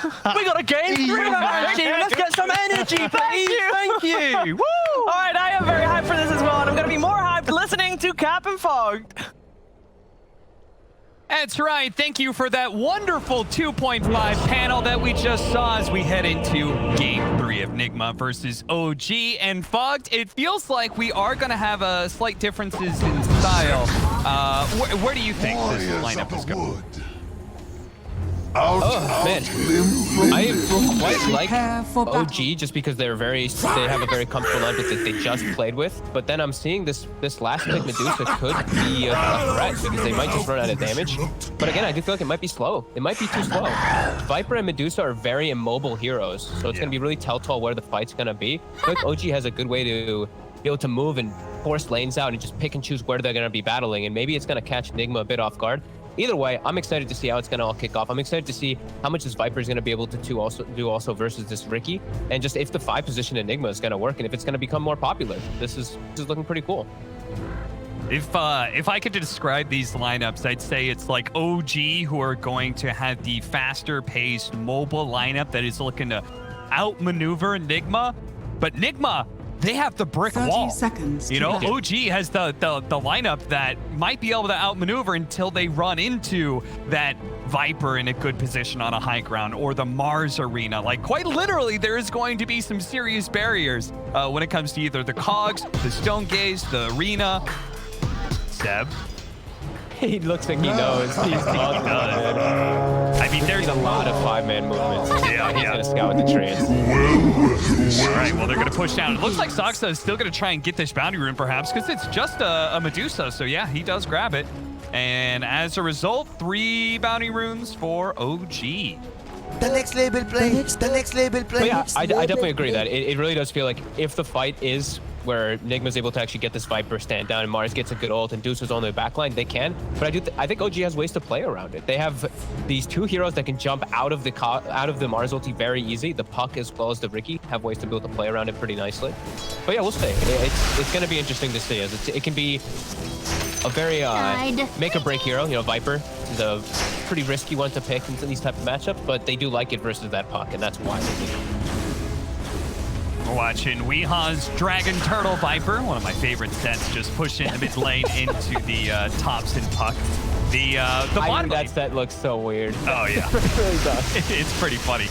We got a game 3 energy. Let's get some energy, please. Thank you. Woo! All right, I am very hyped for this as well, and I'm going to be more hyped listening to Cap and Fogged. That's right. Thank you for that wonderful 2.5 panel that we just saw as we head into Game 3 of Nigma versus OG and Fogged. It feels like we are going to have slight differences in style. Where do you think this lineup is going? Oh man, I quite like OG just because they have a very comfortable lineup that they just played with. But then I'm seeing this last pick Medusa could be a threat because they might just run out of damage. But again, I do feel like it might be slow. It might be too slow. Viper and Medusa are very immobile heroes, so it's gonna be really telltale where the fight's gonna be. I feel like OG has a good way to be able to move and force lanes out and just pick and choose where they're gonna be battling, and maybe it's gonna catch Nigma a bit off guard. Either way, I'm excited to see how it's going to all kick off. I'm excited to see how much this Viper is going to be able to do versus this Ricky, and just if the 5 position Enigma is going to work and if it's going to become more popular. This is looking pretty cool. If I could describe these lineups, I'd say it's like OG, who are going to have the faster paced mobile lineup that is looking to outmaneuver Nigma, but Nigma, they have the brick wall. Seconds. You know, OG has the lineup that might be able to outmaneuver until they run into that Viper in a good position on a high ground or the Mars arena. Like, quite literally, there is going to be some serious barriers when it comes to either the Cogs, the Stone Gaze, the arena. Seb? He looks like he knows. He's all done. I mean, there's a lot of 5-man movements. Yeah, He's gonna scout the trees. All right, well, they're gonna push down. It looks like Soxa is still gonna try and get this boundary room, perhaps, because it's just a Medusa. So yeah, he does grab it, and as a result, 3 bounty runes for OG. The next label plays. The next label plays. But yeah, I definitely agree that it really does feel like if the fight is where Nigma's able to actually get this Viper stand down and Mars gets a good ult and Deuce's on the backline, they can. But I think OG has ways to play around it. They have these 2 heroes that can jump out of the Mars ulti very easy. The Puck as well as the Ricky have ways to be able to play around it pretty nicely. But yeah, we'll see. It's going to be interesting to see, as it can be a very make or break hero. You know, Viper is a pretty risky one to pick in these type of matchups, but they do like it versus that Puck, and that's why they do. We're watching Weeha's Dragon Turtle Viper, one of my favorite sets, just pushing the mid lane into the Topson Puck. The bottom that set looks so weird. Oh yeah, it really does. It's pretty funny.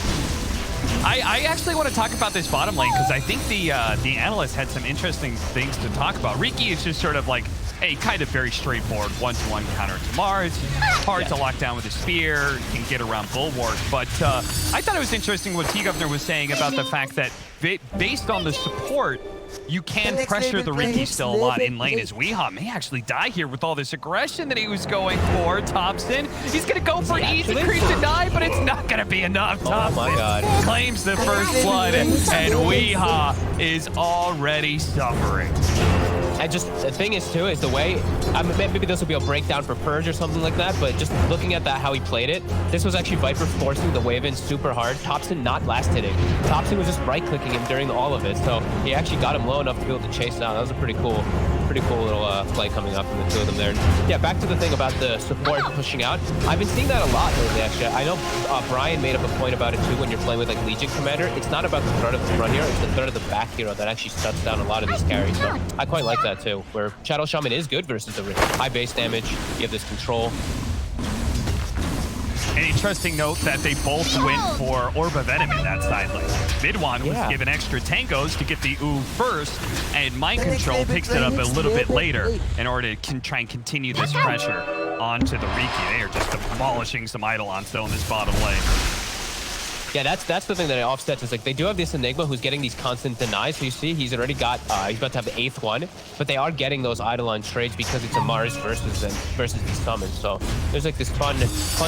I actually want to talk about this bottom lane because I think the analyst had some interesting things to talk about. Riki is just sort of like a kind of very straightforward 1-to-1 counter to Mars. Hard to lock down with a spear, can get around Bulwark. But I thought it was interesting what T-Governor was saying about the fact that based on the support, you can pressure the Riki still a lot in lane, as Weeha may actually die here with all this aggression that he was going for. Topson, he's going to go for easy creep to die, but it's not going to be enough. Topson my God. claims the first blood, and Weeha is already suffering. And just the thing is too, is the way, maybe this will be a breakdown for Purge or something like that, but just looking at that, how he played it, this was actually Viper forcing the wave in super hard. Topson not last hitting. Topson was just right clicking him during all of it, so he actually got him low enough to be able to chase down. That was a pretty cool little play coming up from the 2 of them there. And yeah, back to the thing about the support pushing out. I've been seeing that a lot lately, actually. I know Brian made up a point about it too when you're playing with like Legion Commander. It's not about the threat of the front hero, it's the threat of the back hero that actually shuts down a lot of these carries. So I quite like that too, where Shadow Shaman is good versus the high base damage. You have this control. An interesting note that they both went for Orb of Venom in that side lane. Midwan was given extra tangos to get the ooh first, and Mind Control picks it up a little bit later in order to try and continue this pressure onto the Riki. They are just demolishing some Eidolon still in this bottom lane. Yeah, that's the thing that it offsets, is like they do have this Enigma who's getting these constant denies. So you see he's already got, he's about to have the 8th one, but they are getting those Eidolon trades because it's a Mars versus these summons. So there's like this fun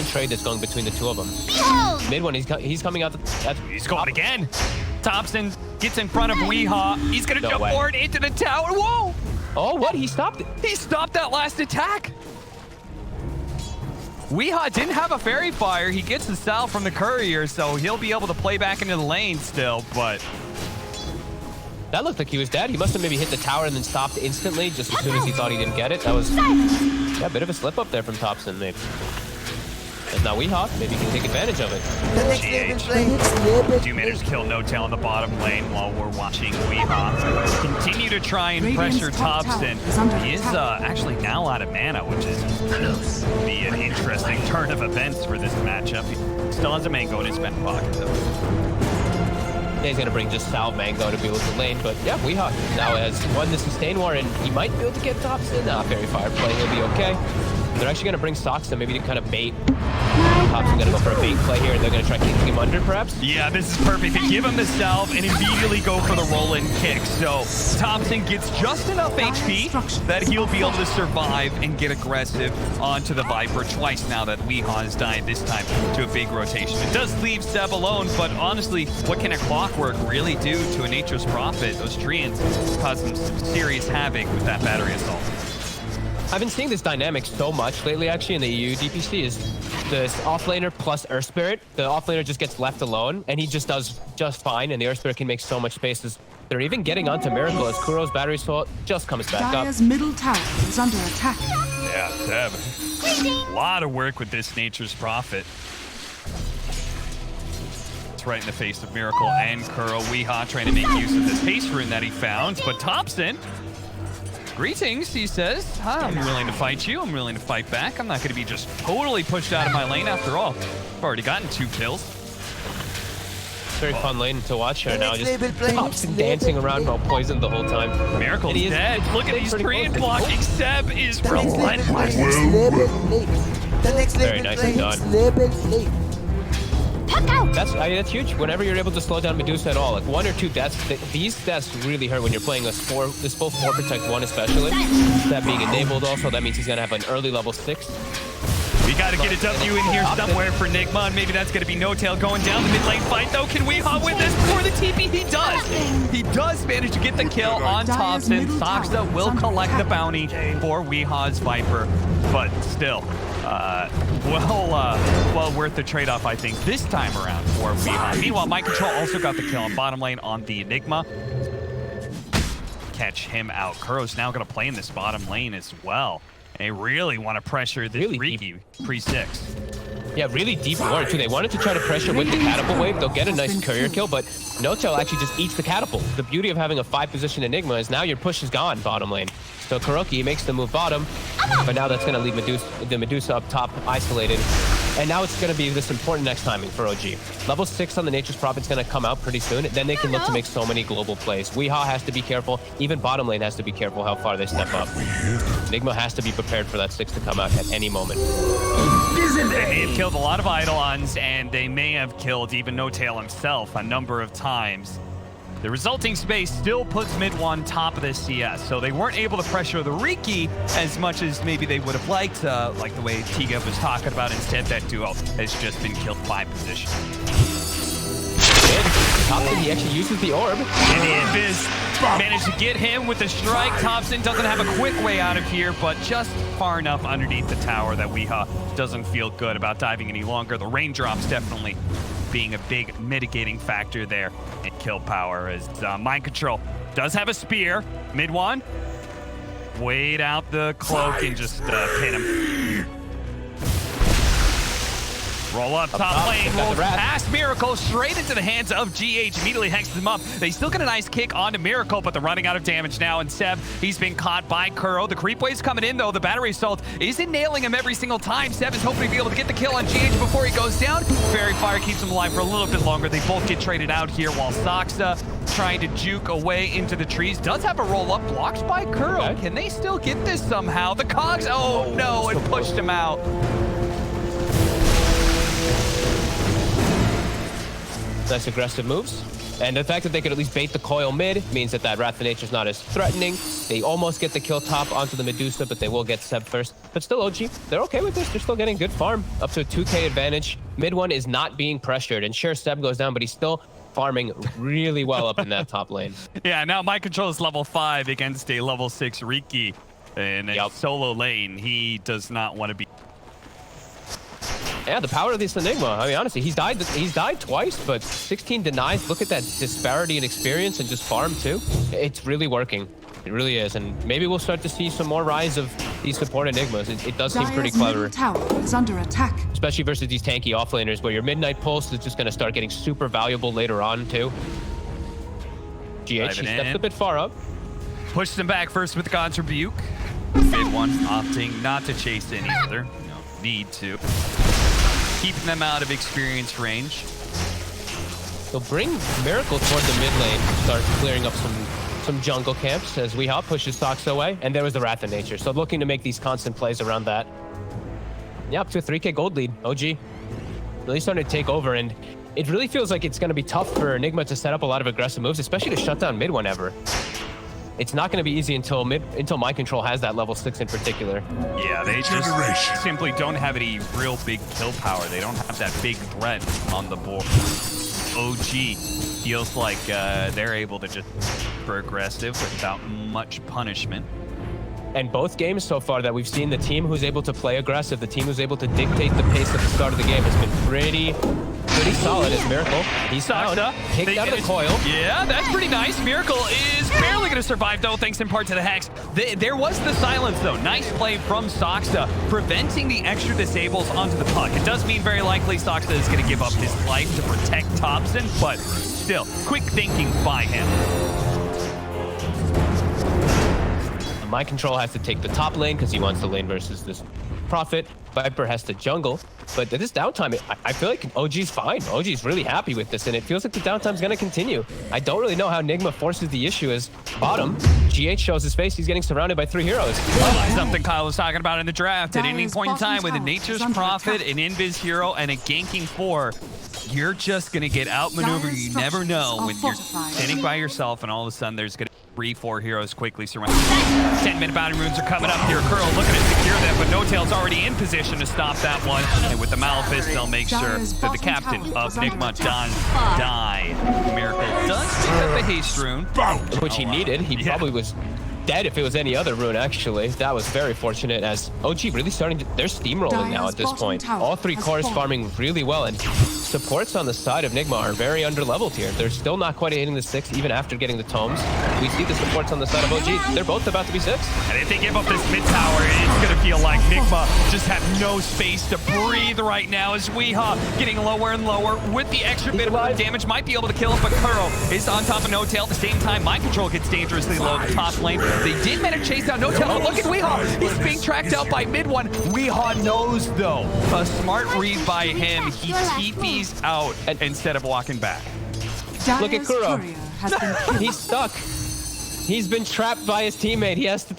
trade that's going between the 2 of them. Mid one, he's coming out. He's going again. Topson gets in front of Weeha. He's gonna jump forward into the tower. Whoa! Oh, what? He stopped it. He stopped that last attack. Weeha didn't have a Fairy Fire. He gets the Sal from the Courier, so he'll be able to play back into the lane still, but... That looked like he was dead. He must have maybe hit the tower and then stopped instantly just as soon as he thought he didn't get it. That was a bit of a slip up there from Topson, maybe. But now Weehaw maybe can take advantage of it. The next label play. Do manage to kill No Tail in the bottom lane while we're watching Weehaw continue to try and pressure Topson. He is actually now out of mana, which is be an interesting turn of events for this matchup. He still has a Mango in his back pocket, though. Yeah, he's going to bring just Sal Mango to be with the lane, but yeah, Weehaw now has won the Sustain War, and he might be able to get Topson. Fairy Fire play, he'll be okay. They're actually going to bring Soxa maybe to kind of bait. Topson going to go for a bait play here, and they're going to try kicking him under, perhaps? Yeah, this is perfect. They give him the salve and immediately go for the roll-in kick. So Topson gets just enough HP that he'll be able to survive and get aggressive onto the Viper twice now that Weehaw has died, this time to a big rotation. It does leave Seb alone, but honestly, what can a Clockwork really do to a Nature's Prophet? Those Treants cause some serious havoc with that battery assault. I've been seeing this dynamic so much lately, actually, in the EU DPC is this offlaner plus Earth Spirit. The offlaner just gets left alone, and he just does just fine, and the Earth Spirit can make so much spaces. They're even getting onto Miracle as Kuro's battery assault just comes back up. Dire's middle tower is under attack. Yeah, Seb. A lot of work with this Nature's Prophet. It's right in the face of Miracle and Kuro. Weehaw trying to make use of this haste rune that he found, but Topson, greetings, he says. I'm willing to fight you. I'm willing to fight back. I'm not going to be just totally pushed out of my lane after all. I've already gotten 2 kills. Very fun lane to watch here now. Just Topson dancing around while poisoned the whole time. Miracle's dead. Look at these Treant blocking. Seb is relentless. The next Very label nicely play. done. That's huge. Whenever you're able to slow down Medusa at all, like 1 or 2 deaths, these deaths really hurt when you're playing this full 4 protect 1 especially. That being enabled also, that means he's gonna have an early level 6. We got to get a W in here somewhere for Nigma, and maybe that's going to be No Tail going down the mid lane fight, though. Can Weehaw win this before the TP? He does. He does manage to get the kill on Topson. Soxa will collect the bounty for Weehaw's Viper, but still, well worth the trade-off, I think, this time around for Weehaw. Meanwhile, My Control also got the kill on bottom lane on the Enigma. Catch him out. Kuro's now going to play in this bottom lane as well. They really want to pressure this Riki pre-6. Yeah, really deep ward too. They wanted to try to pressure with the catapult wave. They'll get a nice courier kill, but No Tail actually just eats the catapult. The beauty of having a 5-position Enigma is now your push is gone bottom lane. So Kuroki makes the move bottom, but now that's going to leave the Medusa up top isolated. And now it's going to be this important next timing for OG. Level 6 on the Nature's Prophet's going to come out pretty soon. Then they can look to make so many global plays. Weehaw has to be careful. Even bottom lane has to be careful how far they step up. Nigma has to be prepared for that 6 to come out at any moment. They've killed a lot of Eidolons, and they may have killed even No Tail himself a number of times. The resulting space still puts Mid-1 top of the CS, so they weren't able to pressure the Riki as much as maybe they would have liked, like the way Tiga was talking about. Instead, that duo has just been killed by position. Topson, he actually uses the orb. And the Invis managed to get him with the strike. Topson doesn't have a quick way out of here, but just far enough underneath the tower that Weehaw doesn't feel good about diving any longer. The raindrops definitely being a big mitigating factor there in kill power, as Mind Control does have a spear. Mid-1, wait out the cloak and just pin him. Roll up top lane, rolls past Miracle, straight into the hands of GH, immediately hexes him up. They still get a nice kick onto Miracle, but they're running out of damage now, and Seb, he's been caught by Kuro. The creep wave's coming in, though. The battery assault isn't nailing him every single time. Seb is hoping to be able to get the kill on GH before he goes down. Fairy Fire keeps him alive for a little bit longer. They both get traded out here, while Soxa trying to juke away into the trees. Does have a roll-up, blocked by Kuro. Okay. Can they still get this somehow? The cogs, oh no, it pushed him out. Nice aggressive moves. And the fact that they could at least bait the coil mid means that Wrath of Nature's not as threatening. They almost get the kill top onto the Medusa, but they will get Seb first. But still, OG, they're okay with this. They're still getting good farm, up to a 2k advantage. Mid-1 is not being pressured, and sure, Seb goes down, but he's still farming really well up in that top lane. Yeah, now My Control is level 5 against a level 6 Riki in a solo lane. He does not want to be. Yeah, the power of this Enigma. I mean, honestly, he's died twice, but 16 denies. Look at that disparity in experience and just farm too. It's really working. It really is. And maybe we'll start to see some more rise of these support Enigmas. It does seem pretty Dire's clever. middle tower is under attack. Especially versus these tanky offlaners where your Midnight Pulse is just going to start getting super valuable later on, too. GH, he steps a bit far up. Pushes them back first with God's Rebuke. Mid one opting not to chase in either. No need to. Keeping them out of experience range. They'll bring Miracle toward the mid lane, start clearing up some jungle camps as Weehaw pushes Sox away. And there was the Wrath of Nature. So looking to make these constant plays around that. Yeah, up to a 3K gold lead. OG really starting to take over, and it really feels like it's going to be tough for Nigma to set up a lot of aggressive moves, especially to shut down mid whenever. It's not going to be easy until Mind Control has that level 6 in particular. Yeah, they just simply don't have any real big kill power. They don't have that big threat on the board. OG feels like they're able to just be aggressive without much punishment. And both games so far that we've seen, the team who's able to play aggressive, the team who's able to dictate the pace at the start of the game has been pretty solid as Miracle. He's down, kicked out of the coil. Yeah, that's pretty nice. Miracle is barely going to survive, though, thanks in part to the Hex. There was the silence, though. Nice play from Soxa, preventing the extra disables onto the puck. It does mean very likely Soxa is going to give up his life to protect Topson, but still, quick thinking by him. Mind Control has to take the top lane because he wants the lane versus this Prophet. Viper has to jungle. But at this downtime, I feel like OG's fine. OG's really happy with this, and it feels like the downtime's going to continue. I don't really know how Nigma forces the issue as bottom. GH shows his face. He's getting surrounded by 3 heroes. Something Kyle was talking about in the draft. At any point in time with a Nature's Prophet, an Invis hero, and a ganking 4, you're just going to get outmaneuvered. You never know when you're standing by yourself and all of a sudden there's going to be 3-4 heroes quickly surrounded. 10-minute bounty runes are coming up here. Curl looking to secure them, but No Tail's already in position to stop that one. And with the Malefice, they'll make sure that the captain of Nigma does die. Miracle does pick up a haste rune, which he needed. He probably was dead if it was any other rune, actually. That was very fortunate as OG really starting to... They're steamrolling now at this point. All 3 cores farming really well, and supports on the side of Nigma are very underleveled here. They're still not quite hitting the 6 even after getting the tomes. We see the supports on the side of OG. They're both about to be 6. And if they give up this mid tower, it's going to feel like Nigma just have no space to breathe right now as Weehaw getting lower and lower with the extra bit of damage. Might be able to kill him, but Kuro is on top of No Tail. At the same time, Mind Control gets dangerously low at the top lane. They did manage to chase down No Tail. Oh, look at Weehaw. He's being tracked out by mid one. Weehaw knows, though. A smart read by him. He TP's out instead of walking back. Look at Kuro. He's stuck. He's been trapped by his teammate. He has to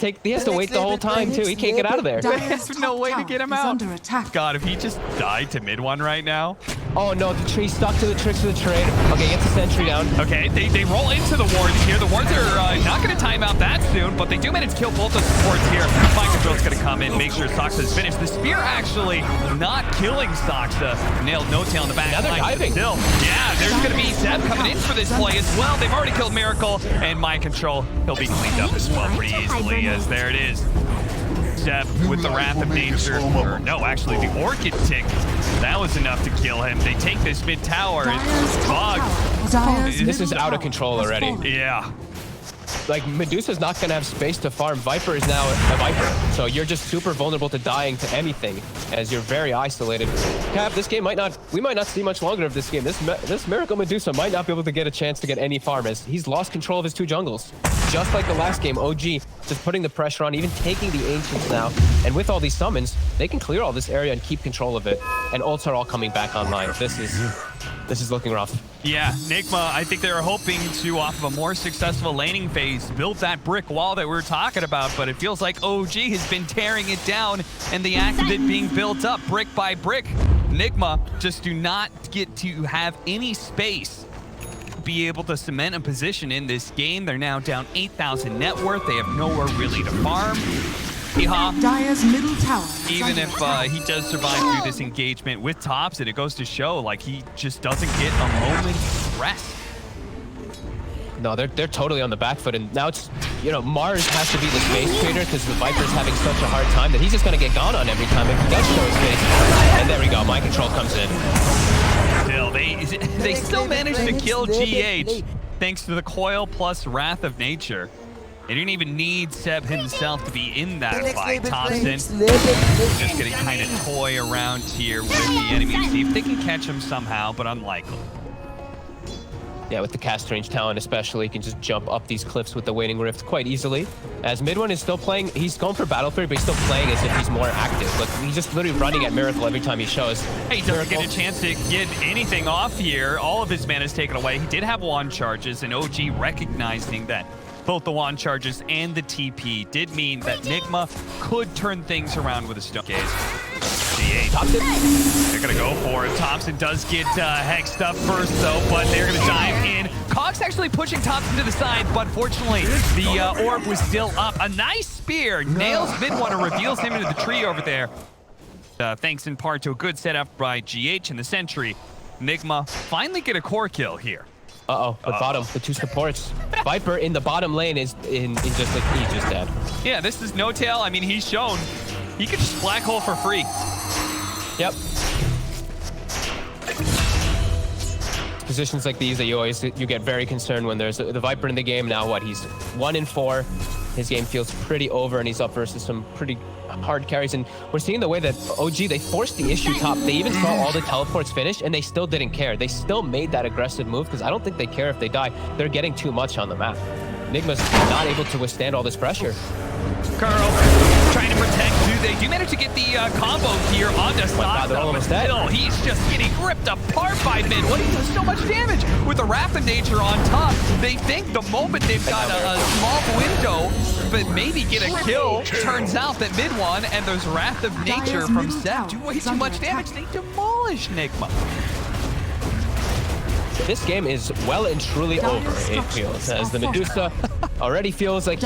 wait the whole time, too. He can't get out of there. There's no way to get him out. God, if he just died to mid one right now. Oh, no, the tree's stuck to the tricks of the trade. Okay, gets the sentry down. Okay, they roll into the wards here. The wards are not going to time out that soon, but they do manage to kill both the supports here. Mind Control's going to come in, make sure Soxa's finished. The spear actually not killing Soxa. Nailed No Tail in the back. Now they're diving. Still, yeah, there's going to be Zeb coming in for this play as well. They've already killed Miracle, and Mind Control, he'll be cleaned up as well pretty easily, as there it is. Zeb with the Wrath of Nature. Or no, actually the Orchid Tick. That was enough to kill him. They take this mid tower. It's bugged. This is out of control already. Yeah. Like, Medusa's not going to have space to farm. Viper is now a Viper. So you're just super vulnerable to dying to anything as you're very isolated. Cap, this game we might not see much longer of this game. This Miracle Medusa might not be able to get a chance to get any farm as he's lost control of his 2 jungles. Just like the last game, OG just putting the pressure on, even taking the Ancients now. And with all these summons, they can clear all this area and keep control of it. And ults are all coming back online. This is looking rough. Yeah, Nigma, I think they were hoping to, off of a more successful laning phase, build that brick wall that we were talking about, but it feels like OG has been tearing it down and the act of it being built up brick by brick. Nigma just do not get to have any space be able to cement a position in this game. They're now down 8,000 net worth. They have nowhere really to farm. Dire's middle tower. Even if he does survive through this engagement with Topson, it goes to show like he just doesn't get a moment's rest. No, they're totally on the back foot, and now it's, Mars has to be the space trader because the Viper's having such a hard time that he's just going to get gone on every time if he does show his face. And there we go, Mind Control comes in. Still, they still managed to kill GH thanks to the coil plus Wrath of Nature. They didn't even need Seb himself to be in that The fight. next Topson next label play. just gonna kind of toy around here with the enemy, see if they can catch him somehow, but unlikely. Yeah, with the cast range talent especially, he can just jump up these cliffs with the Waning Rift quite easily. As Mid1 is still playing, he's going for Battle Fury, but he's still playing as if he's more active. Like, he's just literally running at Miracle every time he shows. Hey, he doesn't get a chance to get anything off here. All of his mana is taken away. He did have wand charges, and OG recognizing that both the wand charges and the TP did mean that Nigma could turn things around with a stone gaze. Topson. They're gonna go for it. Topson does get hexed up first though, but they're gonna dive in. Cogs actually pushing Topson to the side, but fortunately the orb was still up. A nice spear nails Mid1 and reveals him into the tree over there. Thanks in part to a good setup by GH and the Sentry. Nigma finally get a core kill here. Uh-oh, the bottom, the two supports. Viper in the bottom lane is just like, he's just dead. Yeah, this is No Tail. I mean, he's shown he could just black hole for free. Yep. Positions like these that you get very concerned when there's the Viper in the game. Now what, he's 1-4. His game feels pretty over, and he's up versus some pretty hard carries. And we're seeing the way that OG, they forced the issue top. They even saw all the teleports finish, and they still didn't care. They still made that aggressive move because I don't think they care if they die. They're getting too much on the map. Nigma's not able to withstand all this pressure. Curl trying to protect. They do manage to get the combo here onto Stockton, but still, he's just getting ripped apart by Mid1. He does so much damage with the Wrath of Nature on top. They think the moment they've got a small window, but maybe get a kill, turns out that Mid1 and those Wrath of Nature from Seth do way too much damage. They demolish Nigma. This game is well and truly over, it feels, as the Medusa already feels like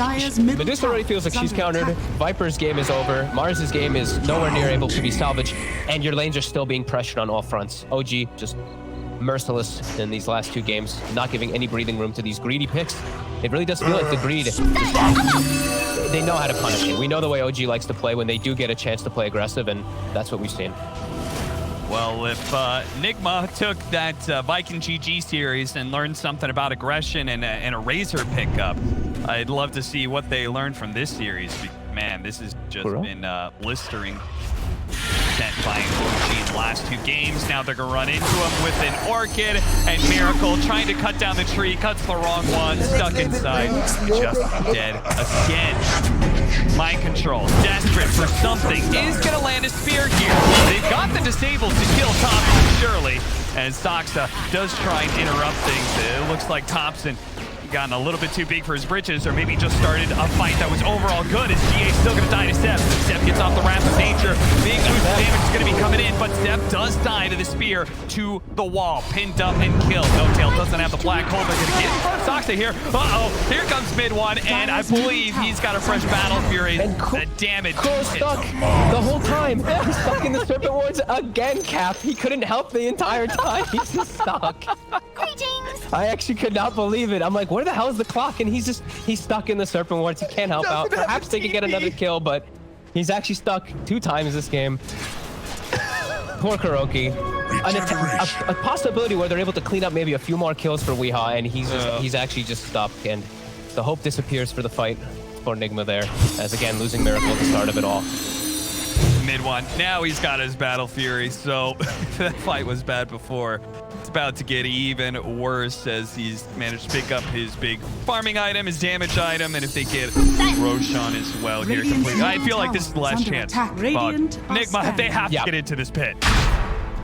she's countered. Viper's game is over. Mars's game is nowhere near able to be salvaged, and your lanes are still being pressured on all fronts. OG just merciless in these last two games, not giving any breathing room to these greedy picks. It really does feel like the greed. They know how to punish it. We know the way OG likes to play when they do get a chance to play aggressive, and that's what we've seen. Well, if Nigma took that Viking GG series and learned something about aggression and a Razor pickup, I'd love to see what they learned from this series. Man, this has just been blistering. Sent by OG in the last two games. Now they're gonna run into him with an Orchid, and Miracle trying to cut down the tree, cuts the wrong one, stuck inside, just dead again. Mind control, desperate for something, is gonna land a spear here. They've got the disabled to kill Topson, surely, and Soxa does try and interrupt things. It looks like Topson gotten a little bit too big for his britches, or maybe just started a fight that was overall good, as GA's still gonna die to Seb. Seb gets off the Wrath of Nature. Big boost of damage is gonna be coming in, but Seb does die to the spear to the wall. Pinned up and killed. No Tail doesn't have the black hole, but gonna get in front of Soxa here. Uh-oh, here comes Mid1, and I believe he's got a fresh Battle Fury. The damage. Crow stuck the whole time. He's stuck in the Serpent Wards again, Cap. He couldn't help the entire time. He's just stuck. I actually could not believe it. I'm like, where the hell is the clock? And he's stuck in the Serpent Wards. He can't help out. Perhaps they could get another kill, but he's actually stuck 2 times this game. Poor Kuroki. A possibility where they're able to clean up maybe a few more kills for Weehaw, and he's actually just stuck, and the hope disappears for the fight for Nigma there, as again losing Miracle at the start of it all. Mid1. Now he's got his Battle Fury, so that fight was bad before. It's about to get even worse as he's managed to pick up his big farming item, his damage item, and if they get Roshan as well here completely. I feel like this is the last chance. Nigma, they have to get into this pit.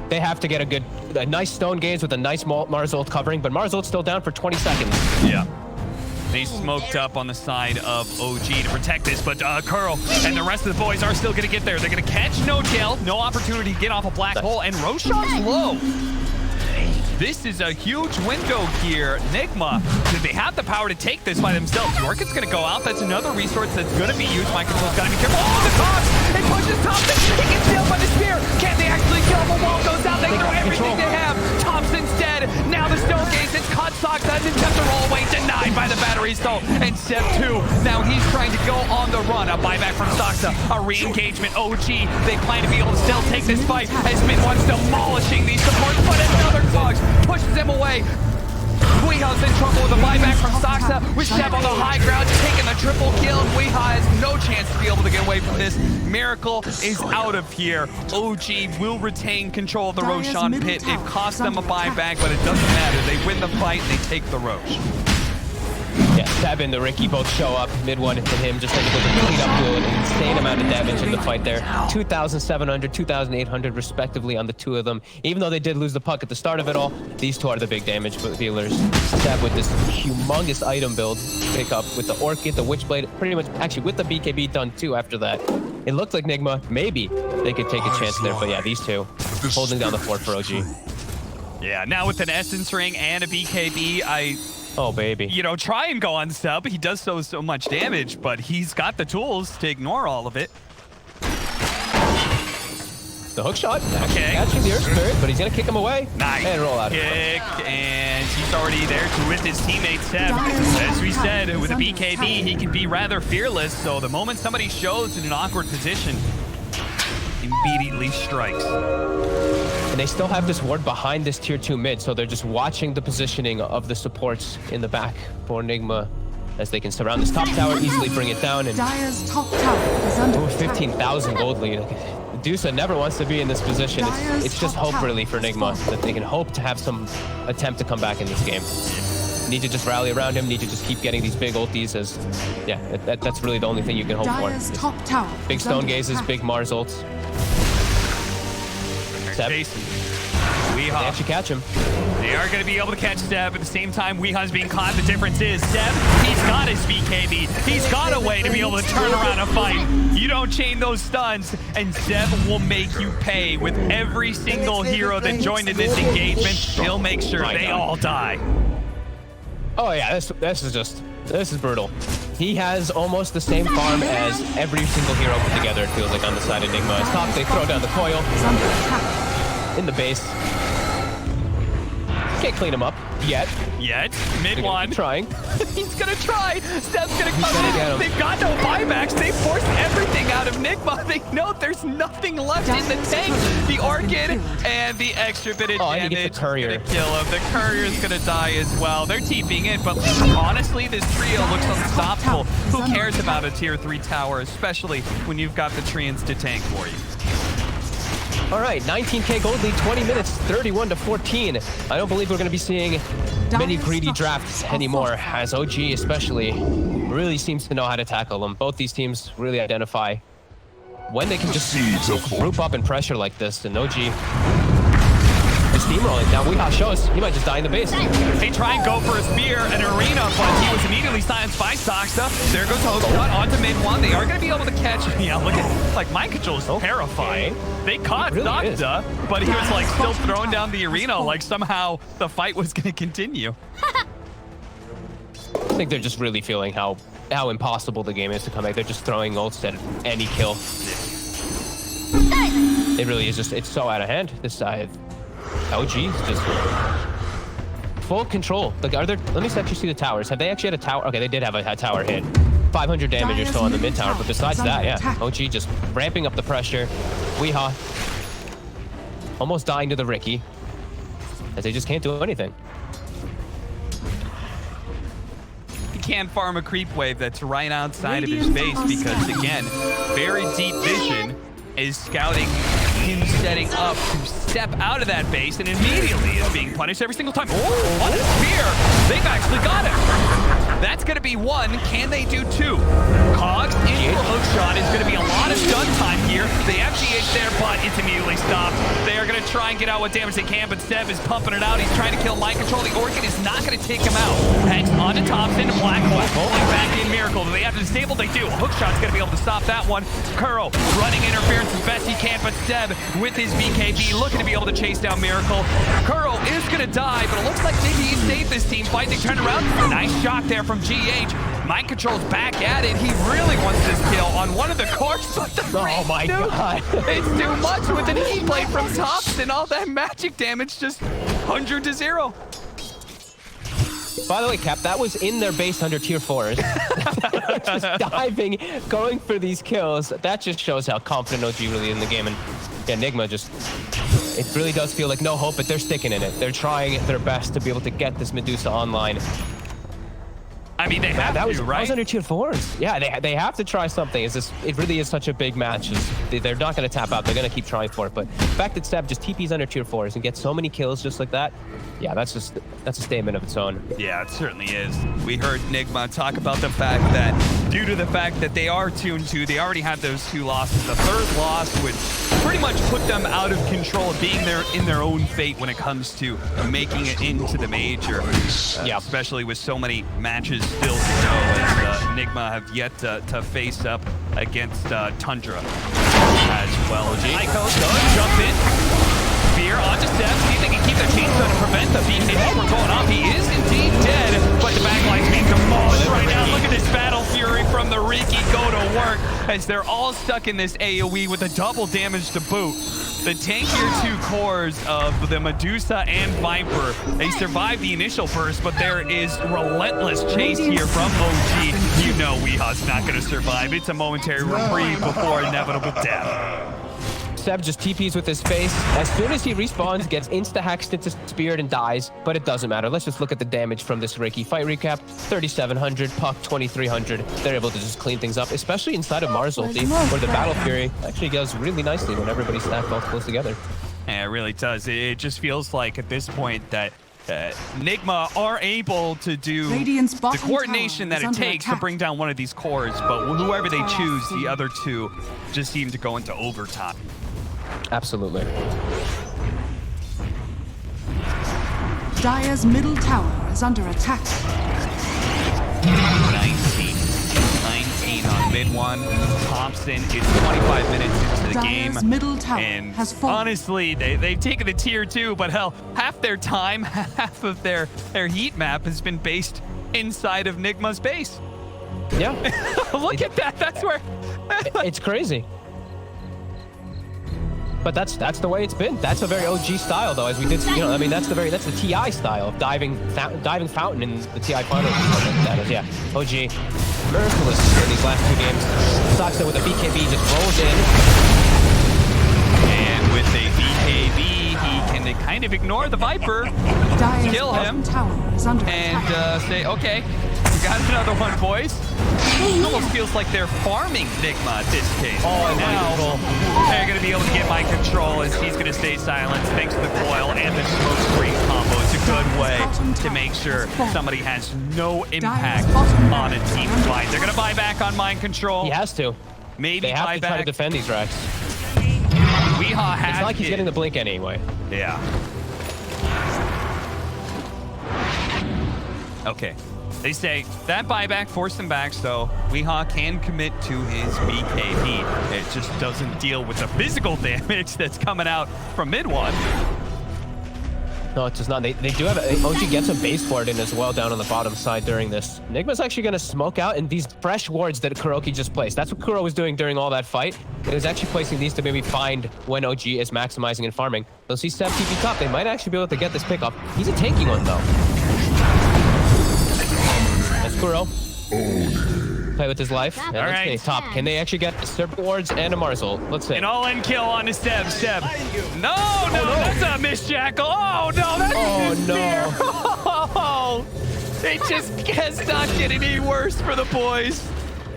They have to get a nice stone gaze with a nice Mars ult covering, but Mars ult's still down for 20 seconds. Yeah. They smoked up on the side of OG to protect this, but Curl and the rest of the boys are still going to get there. They're going to catch No Tail, no opportunity to get off a black hole, and Roshan's low. This is a huge window here. Nigma, do they have the power to take this by themselves? Orchid's going to go out. That's another resource that's going to be used. Michael's got to be careful. Oh, the Cox! It pushes Topson. He gets nailed by the spear. Can they actually kill him? A wall goes out. They throw everything they have. Topson's dead. Now the Stone Gaze. It's caught Soxa and attempt to roll away. Denied by the batteries, though. And Seb 2. Now he's trying to go on the run. A buyback from Soxa. A re-engagement. OG. They plan to be able to still take this fight as Mid1's demolishing these supports, but another Cox pushes him away. Weeha's in trouble with a buyback from Saksa. With Seb on the high ground, taking the triple kill. Weeha has no chance to be able to get away from this. Miracle is out of here. OG will retain control of the Roshan pit. It cost them a buyback, but it doesn't matter. They win the fight, they take the Rosh. Yeah, Seb and the Ricky both show up. Mid one and him just able to clean up, do an insane amount of damage in the fight there. 2,700, 2,800 respectively on the two of them. Even though they did lose the puck at the start of it all, these two are the big damage dealers. Seb with this humongous item build pick up with the Orchid, the Witchblade, pretty much actually with the BKB done too after that. It looked like Nigma, maybe they could take a chance there, but yeah, these two holding down the fort for OG. Yeah, now with an Essence Ring and a BKB, Oh, baby. You know, try and go on Sub. He does so much damage, but he's got the tools to ignore all of it. The hook shot. Okay. Catching the Earth Spirit, but he's going to kick him away. Nice. And roll out. Kick, and he's already there with his teammate Seb. As we said, with a BKB, he can be rather fearless, so the moment somebody shows in an awkward position, immediately strikes. And they still have this ward behind this tier 2 mid, so they're just watching the positioning of the supports in the back for Nigma as they can surround this top tower, easily bring it down. And Dire's top tower is under attack. 15,000 gold lead. Medusa never wants to be in this position. It's just hope really for Nigma that they can hope to have some attempt to come back in this game. Need to just rally around him, need to just keep getting these big ultis as, yeah, that's really the only thing you can hope Dire's for. top tower Big is stone under gazes, attack. big Mars ults. Seb. Jason. They Weeha. actually catch him. They are going to be able to catch Seb. At the same time, Weeha's being caught. The difference is Seb, he's got his BKB. He's got a way to be able to turn around a fight. You don't chain those stuns, and Seb will make you pay. With every single hero that joined in this engagement, he'll make sure they all die. Oh yeah, this is brutal. He has almost the same farm as every single hero put together, it feels like, on the side of Nigma. As top, they throw down the coil Is under attack. in the base. Can't clean him up yet. Mid one. Trying. He's going to try. Seb's going to come gonna get in. him. They've got no buybacks. They forced everything out of Nigma. They know there's nothing left in the tank. The Orchid and the extra bit of and he damage gets the courier. is going to kill him. The courier's going to die as well. They're TPing it, but honestly, this trio looks unstoppable. Who cares about a tier 3 tower, especially when you've got the Treants to tank for you? All right, 19k gold lead, 20 minutes, 31 to 14. I don't believe we're going to be seeing many greedy drafts anymore, as OG especially really seems to know how to tackle them. Both these teams really identify when they can just group up and pressure like this, and OG is steamrolling. Now Weeha shows he might just die in the base. They try and go for a spear and arena, but he was immediately silenced by Saksa. There goes Hookshot onto mid one. They are going to be able to catch him. Yeah, look at, like, mind control is terrifying. They caught really Saksa, but he was like still throwing down the arena like somehow the fight was going to continue. I think they're just really feeling how impossible the game is to come back. They're just throwing ults at any kill. It really is just, it's so out of hand, this side. OG is just full control. Like, are there, let me actually see the towers. Have they actually had a tower? Okay, they did have a tower hit. 500 damage or so on the mid tower, but besides that, yeah, OG just ramping up the pressure. Weeha almost dying to the Ricky, as they just can't do anything. He can farm a creep wave that's right outside of his base because, again, very deep vision is scouting him setting up to step out of that base and immediately is being punished every single time. Oh, what a spear! They've actually got him. That's going to be one. Can they do two? Cogs into a hook shot is going to be a lot of stun time here. They have GH there, but it's immediately stopped. They are going to try and get out what damage they can, but Seb is pumping it out. He's trying to kill mind control. The Orchid is not going to take him out. Hex onto Topson. Black Hole pulling back in Miracle. Do they have to disable? They do. Hook shot's going to be able to stop that one. Kuro running interference as best he can, but Seb with his BKB looking to be able to chase down Miracle. Kuro is going to die, but it looks like maybe he saved this team fight. They turn around. Nice shot there from GH. Mind control's back at it. He really wants this kill on one of the cores, but the Oh my god. it's too much with an E-plate from Topson. All that magic damage just 100 to 0. By the way, Cap, that was in their base under tier 4s. Just diving, going for these kills. That just shows how confident OG really is in the game. And yeah, Nigma just It really does feel like no hope, but they're sticking in it. They're trying their best to be able to get this Medusa online. I mean, they have That to, was right? under tier 4s. Yeah, they have to try something. It really is such a big match. They're not going to tap out. They're going to keep trying for it. But the fact that Seb just TPs under tier 4s and gets so many kills just like that, yeah, that's a statement of its own. Yeah, it certainly is. We heard Nigma talk about the fact that due to the fact that they are 2-2, they already had those 2 losses. The 3rd loss would pretty much put them out of control of being in their own fate when it comes to making it into the major. Yeah. Especially with so many matches still to go, as Nigma have yet to face up against Tundra as well. Ico does jump in. Fear onto Seb. See if they can keep their chains trying to prevent the BKB from going off. He is indeed dead, but the backline's being demolished right now. Look at this battle fury from the Riki go to work as they're all stuck in this AoE with a double damage to boot. The tankier 2 cores of the Medusa and Viper, they survived the initial burst, but there is relentless chase here from OG. You know Weeha's not going to survive. It's a momentary reprieve before inevitable death. Seb just TPs with his face. As soon as he respawns, gets insta-hacked into Spirit and dies, but it doesn't matter. Let's just look at the damage from this Riki. Fight recap, 3,700, Puck 2,300. They're able to just clean things up, especially inside of Mars ulti, where the Battle Fury actually goes really nicely when everybody's stacked all close together. Yeah, it really does. It just feels like at this point that Nigma are able to do the coordination that it takes to bring down one of these cores, but whoever they choose, the other 2 just seem to go into overtime. Absolutely. Dire's middle tower is under attack. 19 on mid 1. Topson is 25 minutes into the game. Dire's middle tower And has fallen. honestly, they've taken the tier 2, but hell, half their time, half of their heat map has been based inside of Nigma's base. Yeah. Look at that. That's where... It's crazy. But that's the way it's been. That's a very OG style, though, as we did. You know, I mean, that's the TI style of diving fountain in the TI finals. That is, yeah, OG. Merciless in these last 2 games. Sucks that with a BKB just rolls in. And with a BKB, he can kind of ignore the Viper, Dire's kill him, tower is under and attack. say, okay, we got another one, boys. It almost feels like they're farming Nigma at this case. Oh, and now they're going to be able to get my control as he's going to stay silent thanks to the coil and the smoke screen combo. It's a good way to make sure somebody has no impact on a team fight. They're going to buy back on mind control. He has to. Maybe They have buy to try to back. defend these racks. Weehaw has It's like he's it. getting the blink anyway. Yeah. Okay. They say that buyback forced him back, so Weehaw can commit to his BKB. It just doesn't deal with the physical damage that's coming out from mid 1. No, it does not. They do have OG gets a base ward in as well down on the bottom side during this. Nigma's actually going to smoke out, and these fresh wards that Kuroki just placed. That's what Kuro was doing during all that fight. It was actually placing these to maybe find when OG is maximizing and farming. They'll see Seb TP top. They might actually be able to get this pick up. He's a tanky one, though. That's Kuro. Play with his life. And let's right. see, top. Can they actually get Serpent Wards and a Marzul? Let's see. An all-in kill on the Seb. No, that's a miss, Jackal. Oh, no, that's Oh, no. Oh, it just has not get any worse for the boys.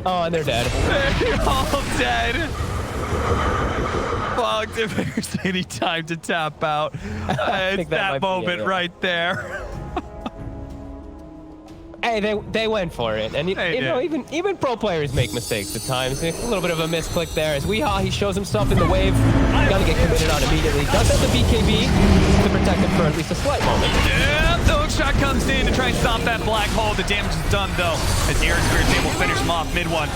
Oh, and they're dead. They're all dead. Well, if there's any time to tap out, it's think that might be it, moment yeah. right there. Hey, they went for it, and They you know, did. even pro players make mistakes at times. A little bit of a misclick there as Weehaw, he shows himself in the wave. Gotta get committed on immediately. Does have the BKB to protect him for at least a slight moment. Yeah, the hook shot comes in to try and stop that black hole. The damage is done though, as Aaron Spear's able to finish him off mid 1.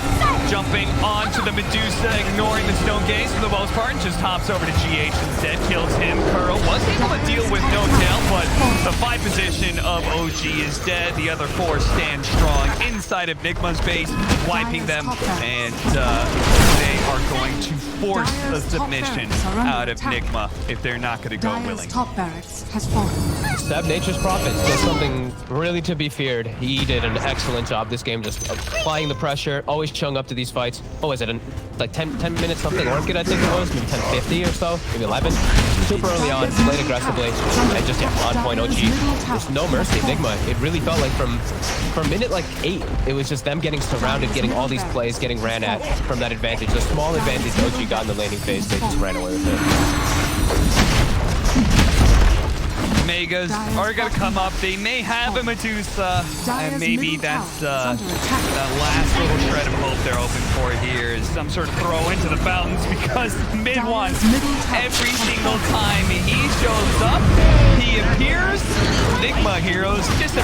Jumping onto the Medusa, ignoring the stone gaze for the most part, and just hops over to GH instead, kills him. Kuro was able to deal with no tail, but the 5 position of OG is dead. The other 4 stand strong inside of Nigma's base, wiping them, and they are going to force a submission out of Nigma if they're not going to go Dire's willing. top barracks has fallen. Seb, Nature's Prophet, still something really to be feared. He did an excellent job this game, just applying the pressure, always showing up to these fights. Oh, is it like 10 minutes something orchid, I think it was, maybe 10:50 or so, maybe 11. Super early on, played aggressively, and just on point OG. There's no mercy. Nigma, it really felt like from minute like 8, it was just them getting surrounded, getting all these plays, getting ran at from that advantage. The small advantage OG got in the laning phase, they just ran away with it. Megas are gonna come up. They may have a Medusa, and maybe that's that last little shred of hope they're hoping for here is some sort of throw into the fountains, because mid one, every single time he shows up, he appears. Nigma heroes just